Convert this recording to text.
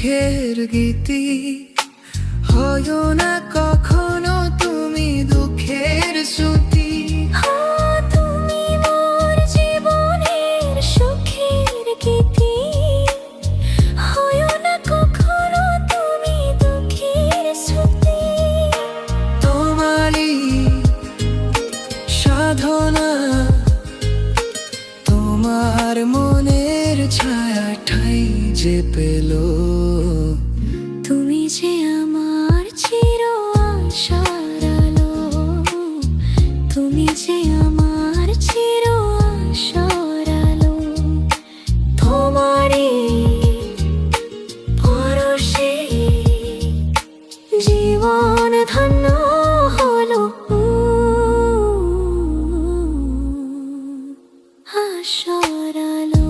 সুখের গীতি। হয় না কখনো তুমি দুঃখের শ্রুতি। তুমি মোর জীবনের সুখের গীতি। হয় না কখনো তুমি দুঃখের শ্রুতি। তোমারই সাধনা, তোমার মনের ছায়া ঠাই যে পেল। তুমি যে আমার চির আশার আলো, তুমি যে আমার চির আশার আলো। তোমারই পরশে জীবন ধন্য হলো। আশার আলো।